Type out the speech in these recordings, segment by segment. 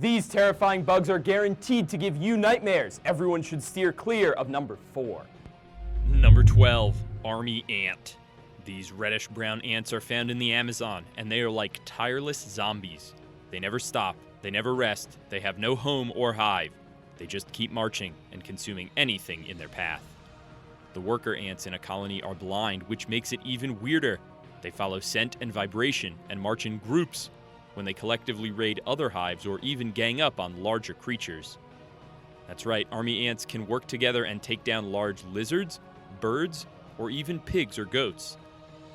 These terrifying bugs are guaranteed to give you nightmares. Everyone should steer clear of number 4. Number 12, army ant. These reddish-brown ants are found in the Amazon, and they are like tireless zombies. They never stop, they never rest, they have no home or hive. They just keep marching and consuming anything in their path. The worker ants in a colony are blind, which makes it even weirder. They follow scent and vibration and march in groups when they collectively raid other hives or even gang up on larger creatures. That's right, army ants can work together and take down large lizards, birds, or even pigs or goats.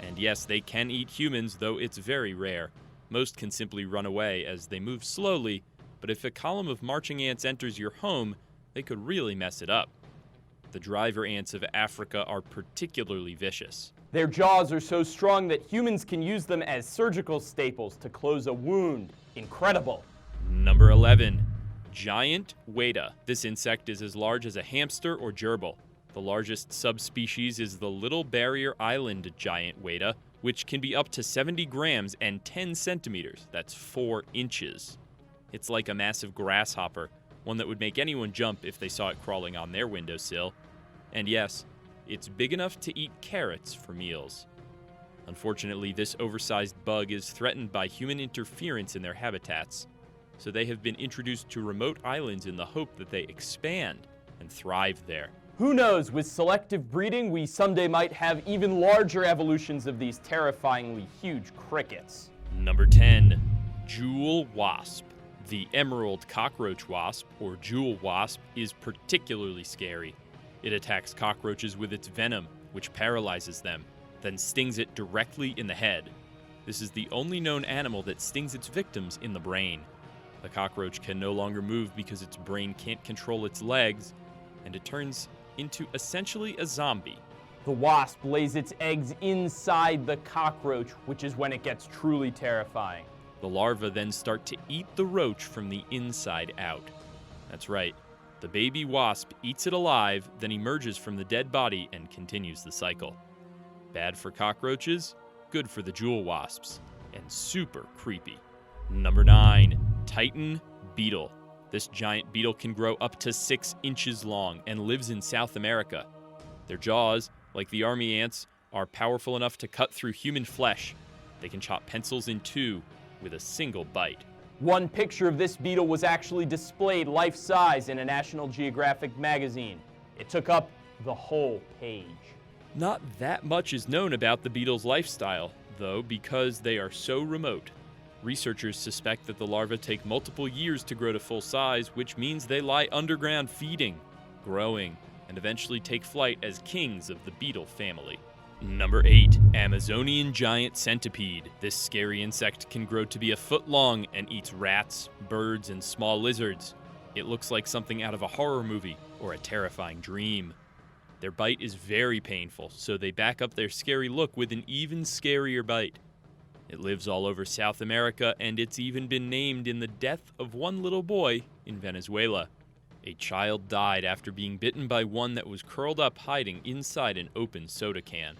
And yes, they can eat humans, though it's very rare. Most can simply run away as they move slowly, but if a column of marching ants enters your home, they could really mess it up. The driver ants of Africa are particularly vicious. Their jaws are so strong that humans can use them as surgical staples to close a wound. Incredible. Number 11, giant Waita. This insect is as large as a hamster or gerbil. The largest subspecies is the Little Barrier Island giant Waita, which can be up to 70 grams and 10 centimeters. That's 4 inches. It's like a massive grasshopper, one that would make anyone jump if they saw it crawling on their windowsill. And yes, it's big enough to eat carrots for meals. Unfortunately, this oversized bug is threatened by human interference in their habitats, so they have been introduced to remote islands in the hope that they expand and thrive there. Who knows, with selective breeding, we someday might have even larger evolutions of these terrifyingly huge crickets. Number 10, jewel wasp. The emerald cockroach wasp, or jewel wasp, is particularly scary. It attacks cockroaches with its venom, which paralyzes them, then stings it directly in the head. This is the only known animal that stings its victims in the brain. The cockroach can no longer move because its brain can't control its legs, and it turns into essentially a zombie. The wasp lays its eggs inside the cockroach, which is when it gets truly terrifying. The larvae then start to eat the roach from the inside out. That's right, the baby wasp eats it alive, then emerges from the dead body and continues the cycle. Bad for cockroaches, good for the jewel wasps, and super creepy. Number 9, Titan beetle. This giant beetle can grow up to 6 inches long and lives in South America. Their jaws, like the army ants, are powerful enough to cut through human flesh. They can chop pencils in two with a single bite. One picture of this beetle was actually displayed life-size in a National Geographic magazine. It took up the whole page. Not that much is known about the beetle's lifestyle, though, because they are so remote. Researchers suspect that the larvae take multiple years to grow to full size, which means they lie underground feeding, growing, and eventually take flight as kings of the beetle family. Number 8, Amazonian giant centipede. This scary insect can grow to be a foot long and eats rats, birds, and small lizards. It looks like something out of a horror movie or a terrifying dream. Their bite is very painful, so they back up their scary look with an even scarier bite. It lives all over South America, and it's even been named in the death of one little boy in Venezuela. A child died after being bitten by one that was curled up hiding inside an open soda can.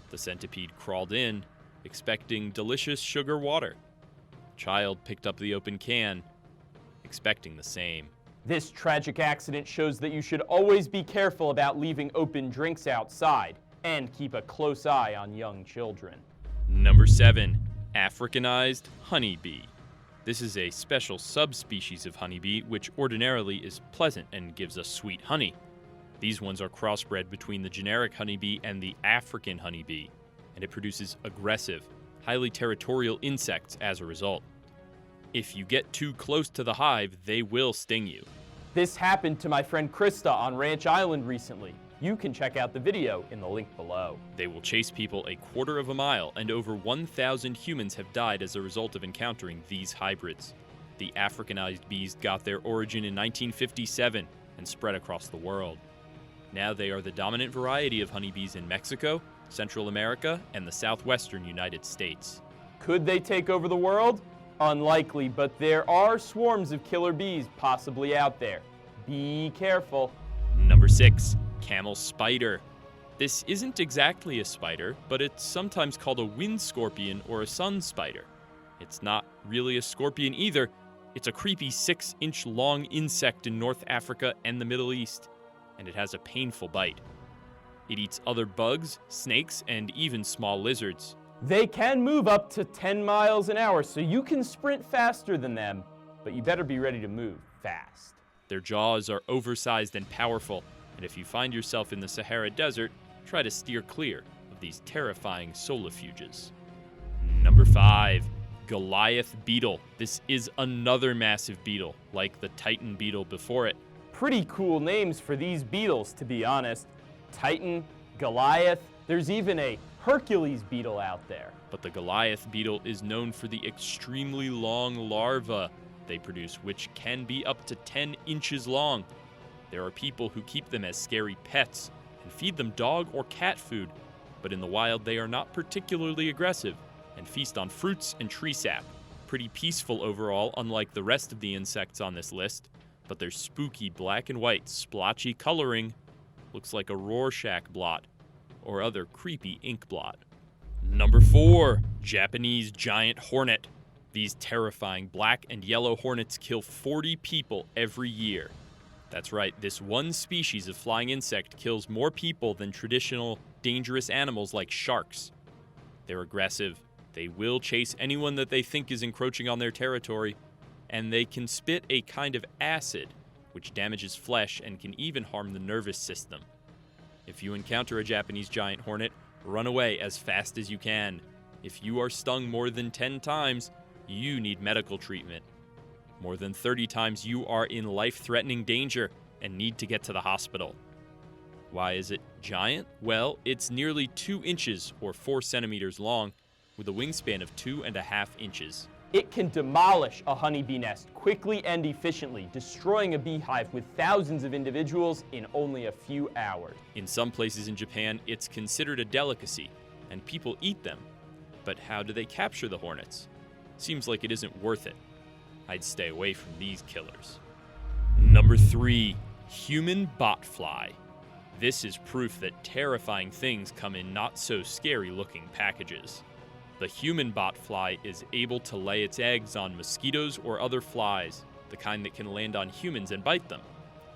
The centipede crawled in, expecting delicious sugar water. The child picked up the open can, expecting the same. This tragic accident shows that you should always be careful about leaving open drinks outside and keep a close eye on young children. Number 7, Africanized honeybee. This is a special subspecies of honeybee which ordinarily is pleasant and gives us sweet honey. These ones are crossbred between the generic honeybee and the African honeybee, and it produces aggressive, highly territorial insects as a result. If you get too close to the hive, they will sting you. This happened to my friend Krista on Ranch Island recently. You can check out the video in the link below. They will chase people a quarter of a mile, and over 1,000 humans have died as a result of encountering these hybrids. The Africanized bees got their origin in 1957 and spread across the world. Now they are the dominant variety of honeybees in Mexico, Central America, and the southwestern United States. Could they take over the world? Unlikely, but there are swarms of killer bees possibly out there. Be careful. Number 6, camel spider. This isn't exactly a spider, but it's sometimes called a wind scorpion or a sun spider. It's not really a scorpion either. It's a creepy 6-inch long insect in North Africa and the Middle East, and it has a painful bite. It eats other bugs, snakes, and even small lizards. They can move up to 10 miles an hour, so you can sprint faster than them, but you better be ready to move fast. Their jaws are oversized and powerful, and if you find yourself in the Sahara Desert, try to steer clear of these terrifying solifuges. Number 5. Goliath beetle. This is another massive beetle, like the Titan beetle before it. Pretty cool names for these beetles, to be honest. Titan, Goliath, there's even a Hercules beetle out there. But the Goliath beetle is known for the extremely long larvae they produce, which can be up to 10 inches long. There are people who keep them as scary pets and feed them dog or cat food, but in the wild they are not particularly aggressive and feast on fruits and tree sap. Pretty peaceful overall, unlike the rest of the insects on this list, but their spooky black and white splotchy coloring looks like a Rorschach blot or other creepy ink blot. Number 4, Japanese giant hornet. These terrifying black and yellow hornets kill 40 people every year. That's right, this one species of flying insect kills more people than traditional dangerous animals like sharks. They're aggressive, they will chase anyone that they think is encroaching on their territory, and they can spit a kind of acid, which damages flesh and can even harm the nervous system. If you encounter a Japanese giant hornet, run away as fast as you can. If you are stung more than 10 times, you need medical treatment. More than 30 times, you are in life-threatening danger and need to get to the hospital. Why is it giant? Well, it's nearly 2 inches or 4 centimeters long, with a wingspan of 2.5 inches. It can demolish a honeybee nest quickly and efficiently, destroying a beehive with thousands of individuals in only a few hours. In some places in Japan, it's considered a delicacy, and people eat them. But how do they capture the hornets? Seems like it isn't worth it. I'd stay away from these killers. Number 3, human botfly. This is proof that terrifying things come in not-so-scary-looking packages. The human botfly is able to lay its eggs on mosquitoes or other flies, the kind that can land on humans and bite them.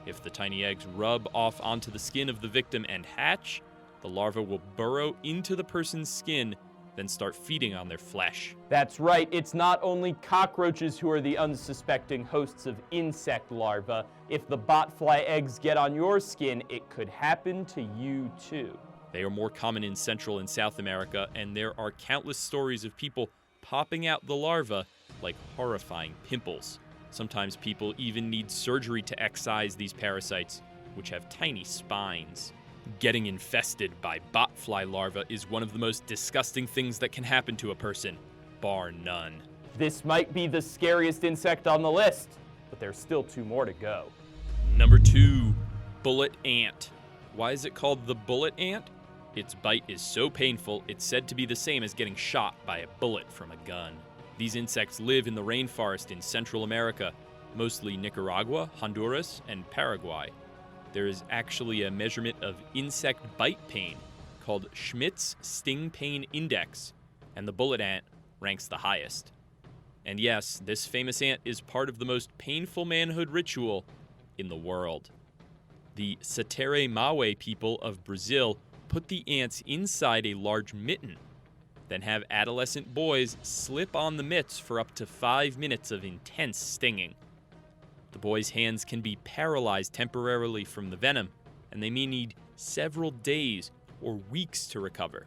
If the tiny eggs rub off onto the skin of the victim and hatch, the larva will burrow into the person's skin, then start feeding on their flesh. That's right, it's not only cockroaches who are the unsuspecting hosts of insect larvae. If the botfly eggs get on your skin, it could happen to you too. They are more common in Central and South America, and there are countless stories of people popping out the larvae like horrifying pimples. Sometimes people even need surgery to excise these parasites, which have tiny spines. Getting infested by botfly larvae is one of the most disgusting things that can happen to a person, bar none. This might be the scariest insect on the list, but there's still 2 more to go. Number 2, bullet ant. Why is it called the bullet ant? Its bite is so painful, it's said to be the same as getting shot by a bullet from a gun. These insects live in the rainforest in Central America, mostly Nicaragua, Honduras, and Paraguay. There is actually a measurement of insect bite pain called Schmidt's Sting Pain Index, and the bullet ant ranks the highest. And yes, this famous ant is part of the most painful manhood ritual in the world. The Satere people of Brazil put the ants inside a large mitten, then have adolescent boys slip on the mitts for up to 5 minutes of intense stinging. The boys' hands can be paralyzed temporarily from the venom, and they may need several days or weeks to recover.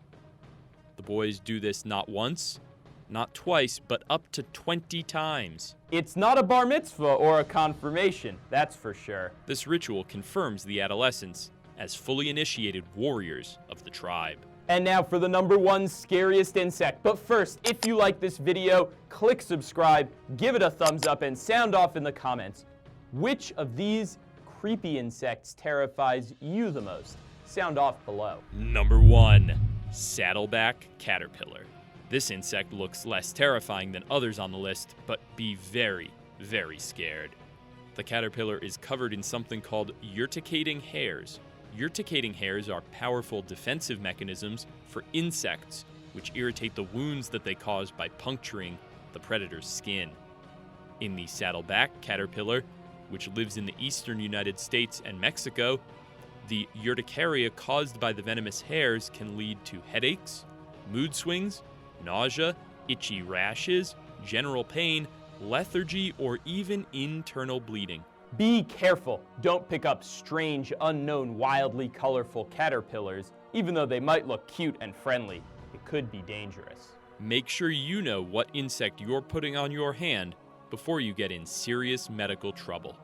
The boys do this not once, not twice, but up to 20 times. It's not a bar mitzvah or a confirmation, that's for sure. This ritual confirms the adolescents as fully initiated warriors of the tribe. And now for the number 1 scariest insect. But first, if you like this video, click subscribe, give it a thumbs up, and sound off in the comments. Which of these creepy insects terrifies you the most? Sound off below. Number 1, Saddleback caterpillar. This insect looks less terrifying than others on the list, but be very, very scared. The caterpillar is covered in something called urticating hairs. Urticating hairs are powerful defensive mechanisms for insects, which irritate the wounds that they cause by puncturing the predator's skin. In the saddleback caterpillar, which lives in the eastern United States and Mexico, the urticaria caused by the venomous hairs can lead to headaches, mood swings, nausea, itchy rashes, general pain, lethargy, or even internal bleeding. Be careful. Don't pick up strange, unknown, wildly colorful caterpillars, even though they might look cute and friendly. It could be dangerous. Make sure you know what insect you're putting on your hand before you get in serious medical trouble.